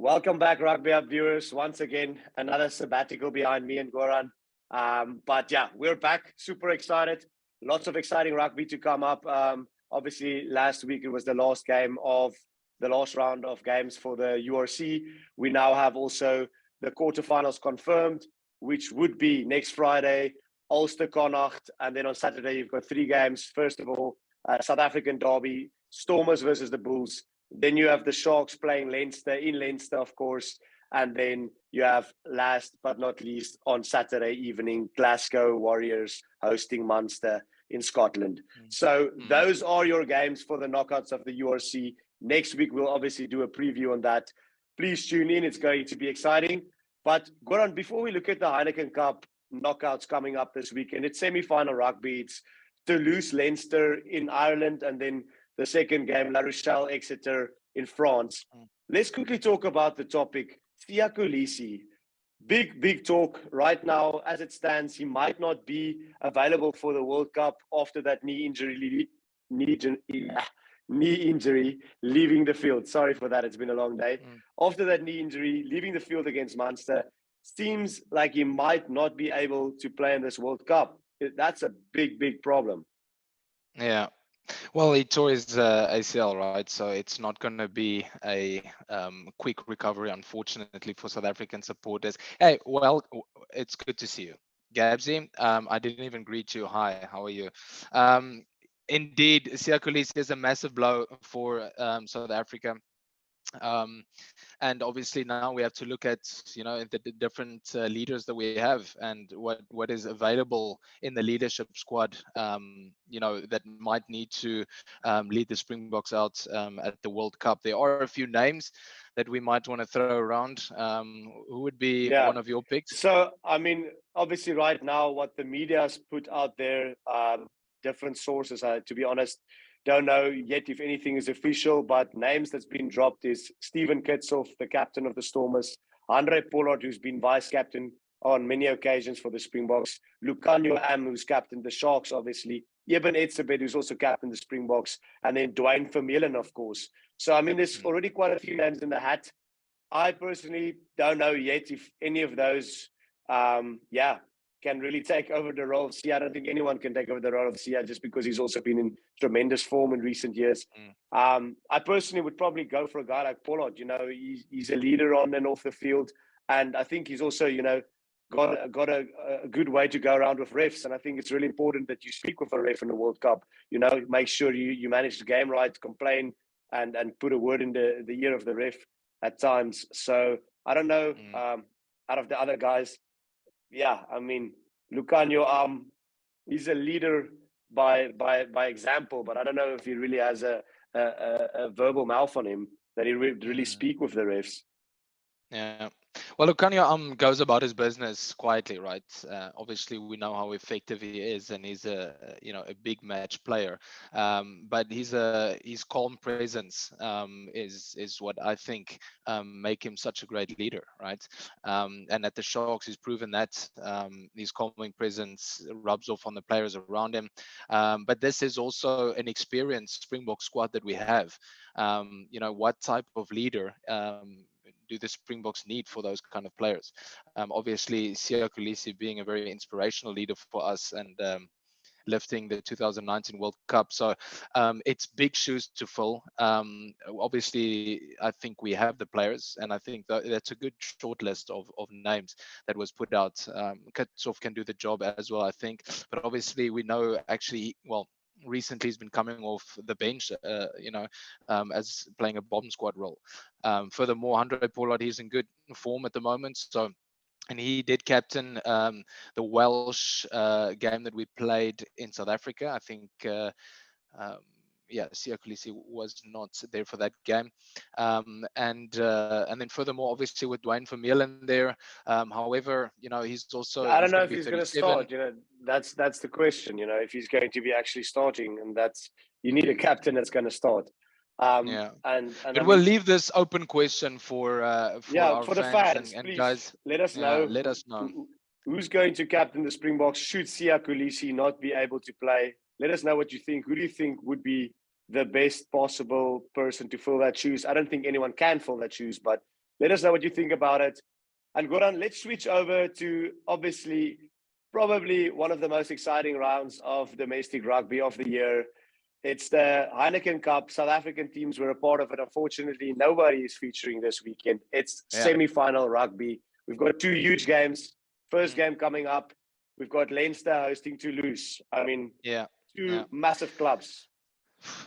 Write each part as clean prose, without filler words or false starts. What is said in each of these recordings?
Welcome back, Rugby Hub viewers. Once again, another sabbatical behind me and Goran. But yeah, we're back. Super excited. Lots of exciting rugby to come up. Obviously, last week it was the last round of games for the URC. We now have also the quarterfinals confirmed, which would be next Friday, Ulster Connacht, and then on Saturday you've got 3 games. First of all, South African derby, Stormers versus the Bulls. Then you have the Sharks playing Leinster in Leinster, of course. And then you have, last but not least, on Saturday evening, Glasgow Warriors hosting Munster in Scotland. So those are your games for the knockouts of the URC. Next week, we'll obviously do a preview on that. Please tune in. It's going to be exciting. But Goran, before we look at the Heineken Cup knockouts coming up this weekend, it's semi-final rugby. It's Toulouse, Leinster in Ireland, and then the second game, La Rochelle, Exeter in France. Let's quickly talk about the topic. Kolisi, big talk right now. As it stands, he might not be available for the World Cup after that knee injury leaving the field. Sorry for that. It's been a long day. After that knee injury, leaving the field against Munster, seems like he might not be able to play in this World Cup. That's a big problem. Yeah. Well, he tore his ACL, right? So it's not going to be a quick recovery, unfortunately, for South African supporters. Hey, well, it's good to see you, Gabsy. I didn't even greet you. Hi, how are you? Indeed, Kolisi is a massive blow for South Africa. And obviously now we have to look at the different leaders that we have and what is available in the leadership squad that might need to lead the Springboks out at the World Cup. There are a few names that we might want to throw around. Who would be one of your picks? So I mean, obviously right now what the media has put out there, different sources, to be honest, don't know yet if anything is official, but names that's been dropped is Stephen Kitshoff, the captain of the Stormers, Handre Pollard, who's been vice-captain on many occasions for the Springboks, Lukanyo Am, who's captained the Sharks, obviously, Eben Etzebeth, who's also captained the Springboks, and then Duane Vermeulen, of course. So, I mean, there's already quite a few names in the hat. I personally don't know yet if any of those, can really take over the role of Sia. I don't think anyone can take over the role of Sia just because he's also been in tremendous form in recent years. I personally would probably go for a guy like Pollard. He's a leader on and off the field. And I think he's also, got a good way to go around with refs. And I think it's really important that you speak with a ref in the World Cup. Make sure you manage the game right, complain and put a word in the ear of the ref at times. So I don't know, out of the other guys, I mean, Lukanyo Am, he's a leader by example, but I don't know if he really has a verbal mouth on him that he really speak with the refs. Yeah. Well, Lukanyo Am goes about his business quietly, right? Obviously, we know how effective he is, and he's a big match player. But his calm presence is what I think make him such a great leader, right? And at the Sharks, he's proven that his calming presence rubs off on the players around him. But this is also an experienced Springbok squad that we have. What type of leader do the Springboks need for those kind of players? Obviously, Kolisi being a very inspirational leader for us and lifting the 2019 World Cup. So it's big shoes to fill. Obviously, I think we have the players, and I think that's a good short list of names that was put out. Kitshoff can do the job as well, I think. But obviously, we know recently he's been coming off the bench, as playing a bomb squad role. Furthermore, Handre Pollard, he's in good form at the moment. So, and he did captain the Welsh game that we played in South Africa. I think, Kolisi was not there for that game. And then furthermore, obviously with Duane Vermeulen there. However, he's also. I don't know if he's going to start. That's the question. If he's going to be actually starting, and you need a captain that's going to start. But we'll leave this open question for the fans. And please, guys, let us know. Let us know who's going to captain the Springboks. Should Kolisi not be able to play? Let us know what you think. Who do you think would be the best possible person to fill that shoes? I don't think anyone can fill that shoes, but Let us know what you think about it. And Goran, let's switch over to obviously probably one of the most exciting rounds of domestic rugby of the year. It's the Heineken Cup. South African teams were a part of it. Unfortunately, nobody is featuring this weekend. It's semi-final rugby. We've got two huge games. First game coming up, we've got Leinster hosting Toulouse. I mean, two massive clubs.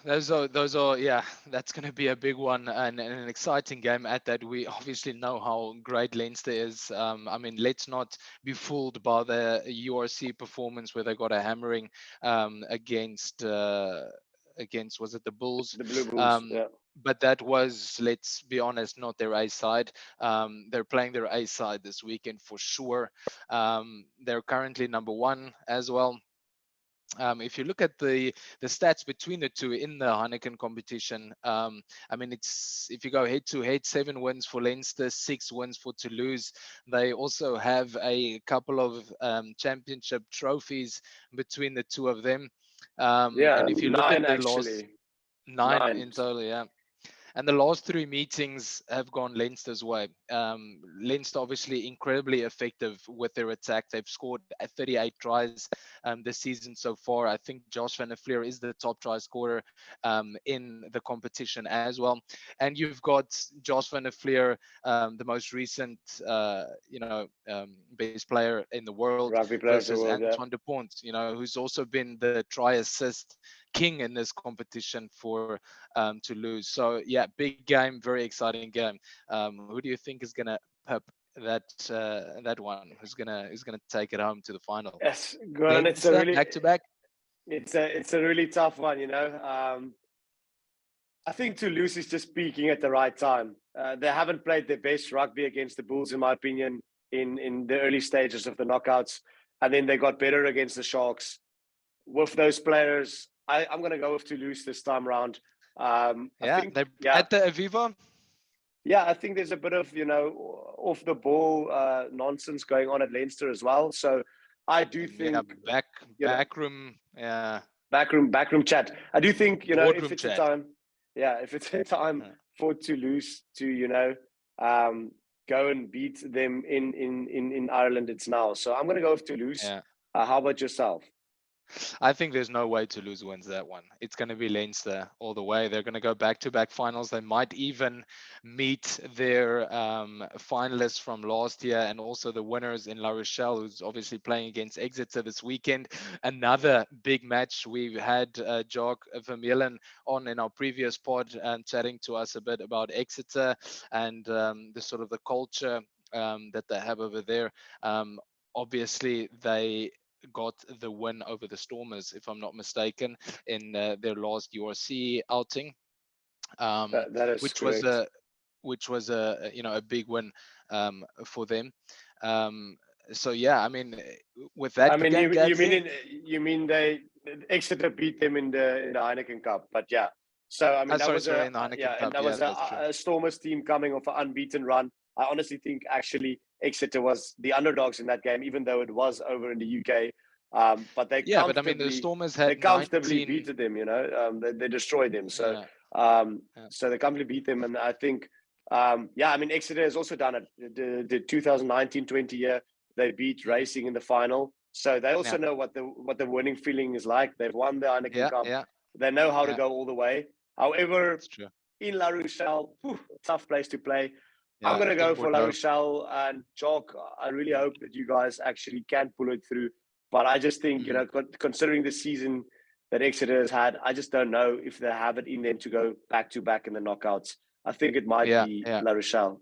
Those are, that's going to be a big one and an exciting game at that. We obviously know how great Leinster is. I mean, let's not be fooled by the URC performance where they got a hammering against, was it the Bulls? The Blue Bulls, But that was, let's be honest, not their A side. They're playing their A side this weekend for sure. They're currently number one as well. If you look at the stats between the two in the Heineken competition, I mean, it's, if you go head to head, 7 wins for Leinster, 6 wins for Toulouse. They also have a couple of championship trophies between the two of them. And if you look at the last 9 in total, and the last 3 meetings have gone Leinster's way. Leinster obviously incredibly effective with their attack. They've scored 38 tries this season so far. I think Josh van der Flier is the top try scorer in the competition as well. And you've got Josh van der Flier, the most recent, best player in the world, versus Antoine Dupont, who's also been the try assist king in this competition for Toulouse. So big game, very exciting game. Who do you think is gonna pep that one? Who's gonna take it home to the final? Yes, Gordon, it's a really back to back. It's a really tough one, I think Toulouse is just peaking at the right time. They haven't played their best rugby against the Bulls, in my opinion, in the early stages of the knockouts, and then they got better against the Sharks. With those players, I'm going to go with Toulouse this time around. I think, at the Aviva. Yeah, I think there's a bit of, off the ball nonsense going on at Leinster as well. So I do think backroom chat. I do think, if it's chat. if it's a time for Toulouse to, go and beat them in Ireland, it's now. So I'm going to go with Toulouse. How about yourself? I think there's no way Toulouse wins that one. It's going to be Leinster all the way. They're going to go back-to-back finals. They might even meet their finalists from last year and also the winners in La Rochelle, who's obviously playing against Exeter this weekend. Another big match. We've had Duane Vermeulen on in our previous pod chatting to us a bit about Exeter and the sort of the culture that they have over there. Obviously, they got the win over the Stormers, if I'm not mistaken, in their last URC outing, which was a big win for them. So I mean, with that, I mean, you mean they Exeter beat them in the Heineken Cup, but So I mean, that was a Stormers team coming off an unbeaten run. I honestly think actually Exeter was the underdogs in that game, even though it was over in the UK. But they but I mean, the Stormers had comfortably beat them. They destroyed them. So so they comfortably beat them, and I think I mean, Exeter has also done it. The 2019-20 year, they beat Racing in the final, so they also know what the winning feeling is like. They've won the Heineken Cup. They know how to go all the way. However, in La Rochelle, tough place to play. I'm going to go for La Rochelle and Jock. I really hope that you guys actually can pull it through. But I just think, considering the season that Exeter has had, I just don't know if they have it in them to go back-to-back in the knockouts. I think it might be La Rochelle.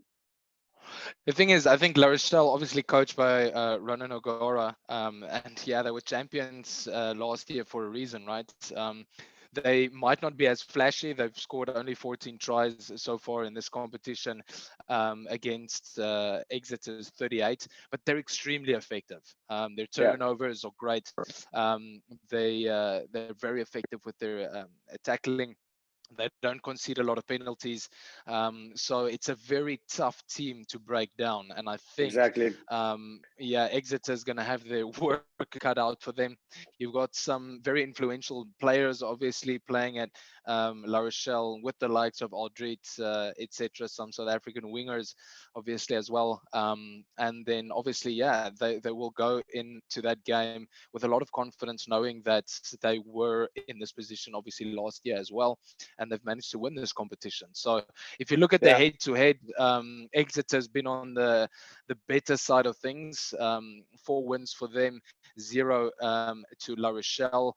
The thing is, I think La Rochelle, obviously coached by Ronan O'Gara, and they were champions last year for a reason, right? They might not be as flashy. They've scored only 14 tries so far in this competition against Exeter's 38, but they're extremely effective. Their turnovers are great. They're very effective with their tackling. They don't concede a lot of penalties. So it's a very tough team to break down. And I think, Exactly. yeah, Exeter is going to have their work cut out for them. You've got some very influential players, obviously, playing at La Rochelle with the likes of Aldrit, etc., some South African wingers, obviously, as well. And then, obviously, yeah, they will go into that game with a lot of confidence, knowing that they were in this position, obviously, last year as well. And they've managed to win this competition. So if you look at the head-to-head, Exeter's been on the better side of things. 4 wins for them, 0 to La Rochelle.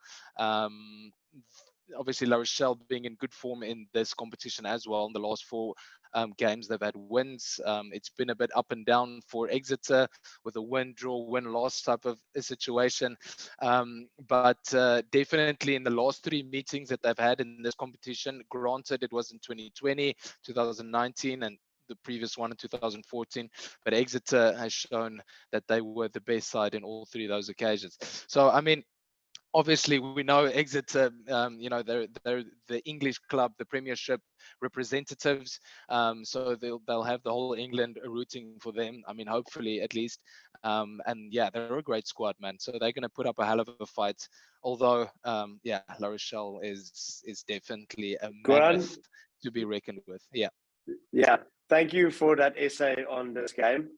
Obviously, La Rochelle being in good form in this competition as well. In the last 4 games, they've had wins. It's been a bit up and down for Exeter with a win, draw, win, loss type of a situation. But definitely in the last 3 meetings that they've had in this competition, granted it was in 2020, 2019, and the previous one in 2014, but Exeter has shown that they were the best side in all 3 of those occasions. So, I mean, obviously we know Exeter, they're the English club, the Premiership representatives. So they'll have the whole England rooting for them. I mean, hopefully at least. And yeah, they're a great squad, man. So they're going to put up a hell of a fight. Although, yeah, La Rochelle is definitely a Goran, mammoth to be reckoned with. Yeah. yeah, thank you for that essay on this game.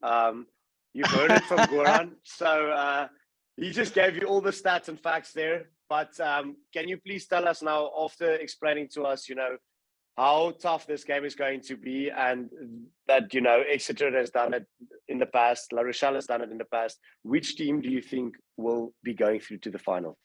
You've heard it from Goran, so he just gave you all the stats and facts there. But can you please tell us now, after explaining to us, how tough this game is going to be, and that, Exeter has done it in the past, La Rochelle has done it in the past. Which team do you think will be going through to the final?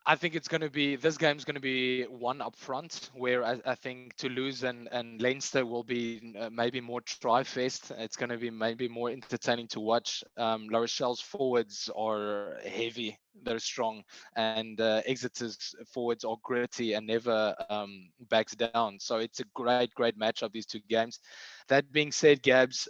I think this game's going to be one up front, where I think Toulouse and Leinster will be maybe more try-fest. It's going to be maybe more entertaining to watch. La Rochelle's forwards are heavy, they're strong, and Exeter's forwards are gritty and never backs down. So it's a great matchup, these 2 games. That being said, Gabs,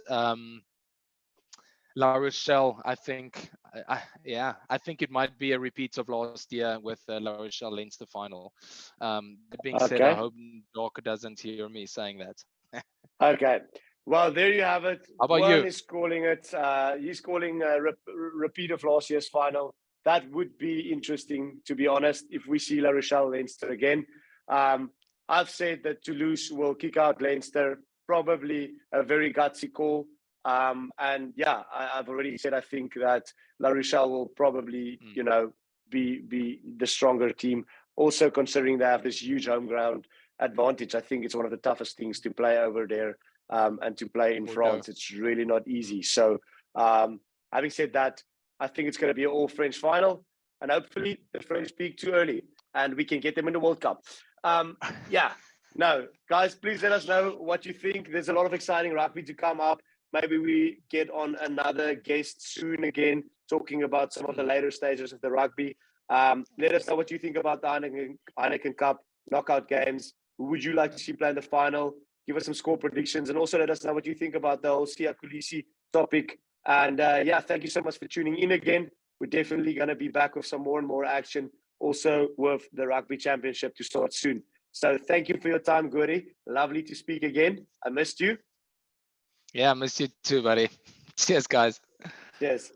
La Rochelle, I think, I think it might be a repeat of last year with La Rochelle Leinster final. That being said, I hope Doc doesn't hear me saying that. Okay. Well, there you have it. How about One you? is calling it. He's calling a repeat of last year's final. That would be interesting, to be honest, if we see La Rochelle Leinster again. I've said that Toulouse will kick out Leinster, probably a very gutsy call. And yeah, I've already said I think that La Rochelle will probably, be the stronger team. Also, considering they have this huge home ground advantage, I think it's one of the toughest things to play over there, and to play in France. It's really not easy. So, having said that, I think it's going to be an all-French final, and hopefully the French peak too early, and we can get them in the World Cup. Yeah. No, guys, please let us know what you think. There's a lot of exciting rugby to come up. Maybe we get on another guest soon again, talking about some of the later stages of the rugby. Let us know what you think about the Heineken Cup knockout games. Who would you like to see play in the final? Give us some score predictions, and also let us know what you think about the whole Kolisi topic. And yeah, thank you so much for tuning in again. We're definitely going to be back with some more and more action, also with the Rugby Championship to start soon. So thank you for your time, Guri. Lovely to speak again. I missed you. Yeah, I missed you too, buddy. Cheers, guys. Cheers.